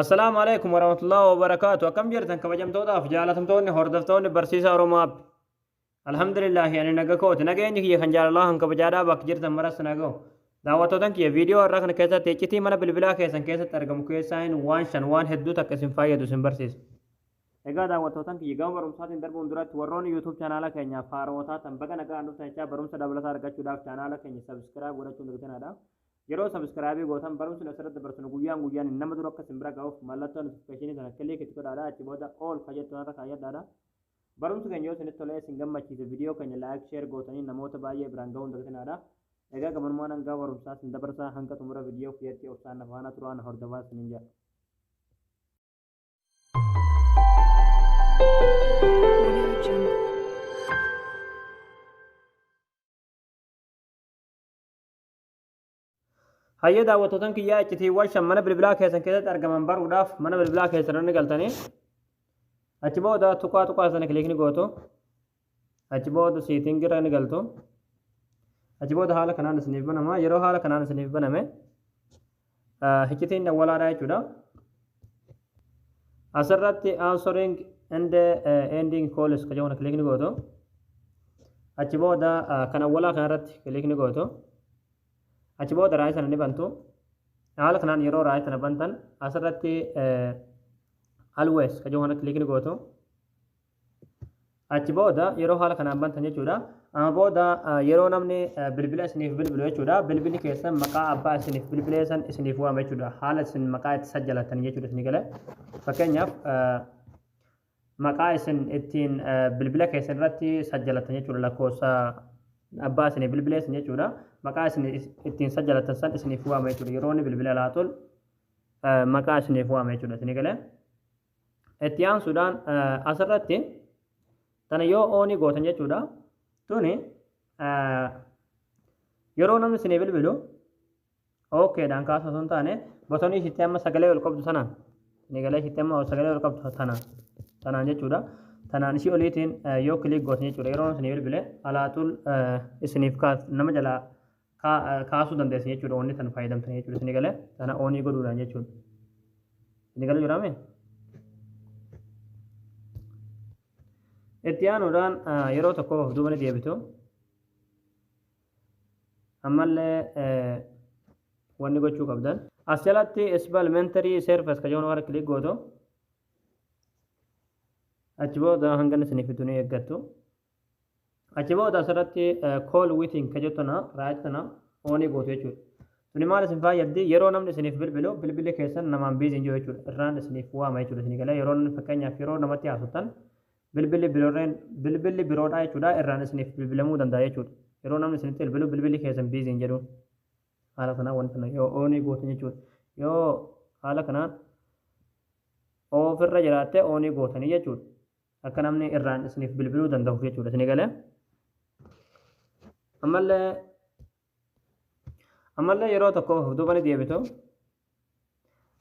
Assalamu alaikum warahmatullahi wabarakatuh. Akkam jirtan kabajamtootaaf jaalatamtoonni hordoftoonni barsiisa Oromoaf. Alhamdulillah yani naga kooti nageenyi kiyya kan jaalalaa kan kabajaadhaa bakka jirtan maras naga'u. Daawwattootan kiyya viidiyoo irraa kana keessatti iccitii mana bilbilaa keessan keessatti argamu keessaa hin waan hedduu takka isin fayyadu isin barsiisa. Egaa daawwattootan kiyya gama barumsaatiin darbuun duratti warroonni YouTube chaanaala keenyaaf haarootaa tan baga nagaa dhuftan jechaa barumsa dabalataa argachuudhaaf chaanaala keenya subscribe godhachuun dagdanaadha. Yeroo subscribe gootan barumsi asirratti dabarsinu guyyaan nama dura akka isin bira ga'uuf mallattoo notification sana killik itti godhaadha achi booda all kajettoota kaayyadhaadha. Barumsi keenya yoo isinitti tolee isin gammachiise viidiyoo keenya like share gootanii namoota baay'ee biraan ga'uun dagdanaadha. Egaa gamanummaan hanga barumsaa isin dabarsaa hanga xumura viidiyoo kiyyaatti obsaan faana turaan hordofaa isiniin jedha. Hayyee daawwattootan kiyyaa iccitiiwwan shan mana bilbilaa keessan keessatti argaman baruudhaaf mana bilbilaa keessan ni galtanii achi booda tuqaa sana kilikni gootu achi booda siitingira ni galtu achi booda haala kanaan isiniif banama yeroo haala kanaan isiniif baname iccitiin dawwalaadha jechuudha asirratti answering and ending calls ka jedhu kilikni gootu achi booda kan awwalaa kanarratti kilikni gootu achi booda raayii sana ni bantu haala kanaan yeroo raayii sana bantan asirratti always ka jedhu kana kilikni gootu achi booda yeroo haala kanaan bantan jechuudha amma booda yeroo namni bilbila isiniif bilbilu jechuudha bilbilli keessan maqaa abbaa isiniif bilbileessan isiniif waama jechuudha haala isin maqaa itti sajjalatan jechuudha isin gale fakkeenyaaf maqaa isin ittiin bilbila keessan irratti sajjalatan jechuudha lakkoofsa abbaa isiniif bilbileessan jechuudha maqaa isin ittiin sajjalatan san isiniif waama jechuudha yeroo inni bilbila laatul maqaa isiniif waama jechuudha isin gale itti aansuudhaan asirratti tana yoo oonii gootan jechuudha tuni yeroo namni isinii bilbilu okeedhaan kaasuu osoo hin taane botonii isitti amma sagalee ol qabdu sanaan ni galee isitti amma sagalee ol qabdu tanaan jechuudha tanaan ishii oliitiin yoo kilik gootan jechuudha yeroo isinii bilbile alaatul isiniif nama jalaa kaasuu dandeessan jechuudha wanni tan fayyadamtan jechuudha isin galee tana oonii godhuudhaan jechuudha isin galee jiraame itti aanuudhaan yeroo tokko of duuba ni deebitu ammallee wanni gochuu qabdan as jalatti supplementary service ka jedhu warra kilik gootu achi booda hanga isinii fitu ni eeggattu achi booda asirratti call waiting ka jettuna raayit kana oonii gootu jechuudha tuni maal isin fayyaddi yeroo namni isiniif bilbilu bilbilli keessan namaan biiziin jiru jechuudha irraan isiniif waama jechuudha isin galee yeroo fakkeenyaaf yeroo namatti haasoftan bilbilli biroodhaa jechuudha irraan isiniif bilbilamuu danda'a jechuudha yeroo namni isinitti bilbilu bilbilli keessan biiziin jedhu haala kanaan wanta yoo oonii gootan jechuudha yoo haala kanaan ofirra jiraatte oonii gootanii jechuudha akka namni irraan isiniif bilbiluu danda'uuf jechuudha isin galee ammallee yeroo tokko of duuba ni deebitu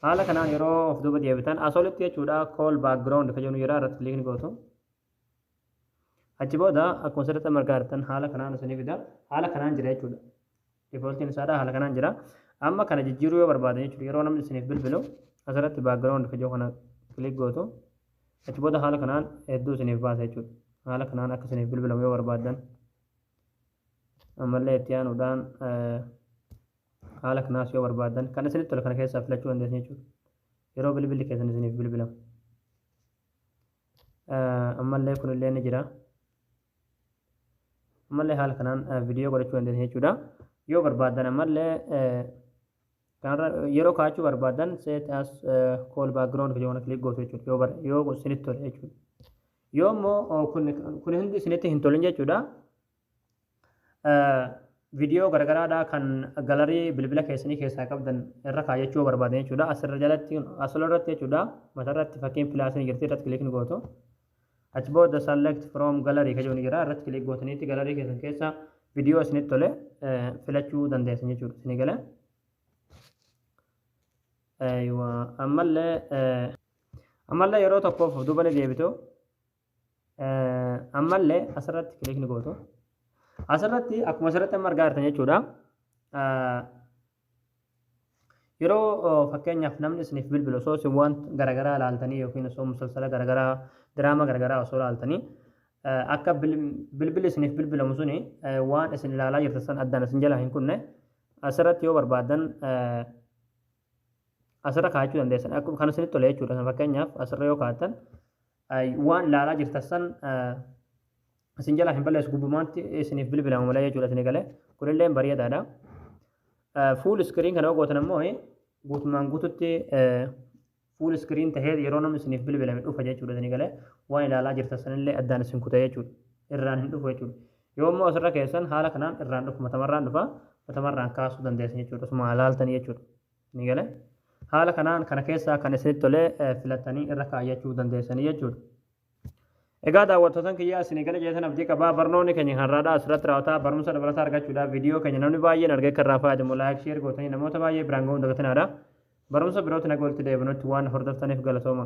haala kanaan yeroo of duuba deebitan asolitti jechuudha call background ka jedhu yeroo irratti kilikni gootu achi booda akkuma sirriitti margaartan haala kanaan isinii fida haala kanaan jira jechuudha defaultiin isaadha haala kanaan jira amma kana jijjiiruu yoo barbaadan jechuudha yeroo namni isiniif bilbilu asirratti background ka jedhu kana kilik gootu achi booda haala kanaan hedduu isiniif baasa jechuudha haala kanaan akka isiniif bilbilamu yoo barbaadan ammallee itti aanuudhaan haala kanaas yoo barbaadan kan isinitti tole kana keessaa filachuu dandeessan jechuudha yeroo bilbilli keessan isiniif bilbilamu ammallee kunillee ni jira ammallee haala kanaan viidiyoo godhachuu dandeessan jechuudha yoo barbaadan ammallee yeroo kaachuu barbaadan set as call background ka jedhu kilik gootu jechuudha yoo isinitti tole jechuudha yoo immoo kun hundi isinitti hin tolin jechuudha viidiyoo garagaraadhaa kan galarii bilbila keessanii keessaa qabdan irra kaayachuu barbaadan jechuudha asirra jalatti asirratti jechuudha matarratti fakkiin pilaasiin jirti irratti kilikni gootu achi booda select from gallery ka jedhu jira irratti kilik gootaniitti galarii keessan keessa viidiyoo isinitti tole filachuu dandeessan jechuudha isin galee ammallee yeroo tokkoof duuba ni deebitu ammallee asirratti kilikni gootu asirratti akkuma asirratti amma argaa jirtan jechuudha yeroo fakkeenyaaf namni isiniif bilbilu osoo isin waan garagaraa ilaaltanii yookiin osoo musalsala garagaraa diraama garagaraa osoo ilaaltanii akka bilbilli isiniif bilbilamu suni waan isin ilaalaa jirtan san addaan isin jalaa hin kunne asirratti yoo barbaadan asirra kaa'achuu dandeessan akkuma kan isinitti tole jechuudha. Fakkeenyaaf asirra yoo kaa'atan waan ilaalaa jirtan san isin jalaa hin balleessu gubbumaatti isiniif bilbilamu malee jechuudha isin galee kunillee bareedaadha. Fuul iskiriin kana gootan ammoo guutumaan guututti fuul iskiriin tahee yeroo namni isiniif bilbilame dhufa jechuudha isin galee waan ilaalaa jirtan sanillee addaan isin kuta jechuudha irraan hin dhufu jechuudha. Yoo immoo asirra keessan haala kanaan irraan dhufu matamarraan dhufa matamarraan kaasuu dandeessan jechuudha osuma ilaaltanii jechuudha isin galee. Haala kanaan kana keessaa kan isinitti tolee filattanii irra kaayyachuu dandeessanii jechuudha. Egaa daawwattoota kiyyaa isin galee jeesan abdii qabaa barnoonni keenya har'aadhaa asirratti raawwataa barumsa dabalataa argachuudhaaf viidiyoo keenya namni baay'een argee kan irraa fayyadamu laayik sheer gootanii namoota baay'ee biraan ga'uun dagatinaadha. Barumsa birootti naga walitti deebinutti waan hordoftaniif galatooma.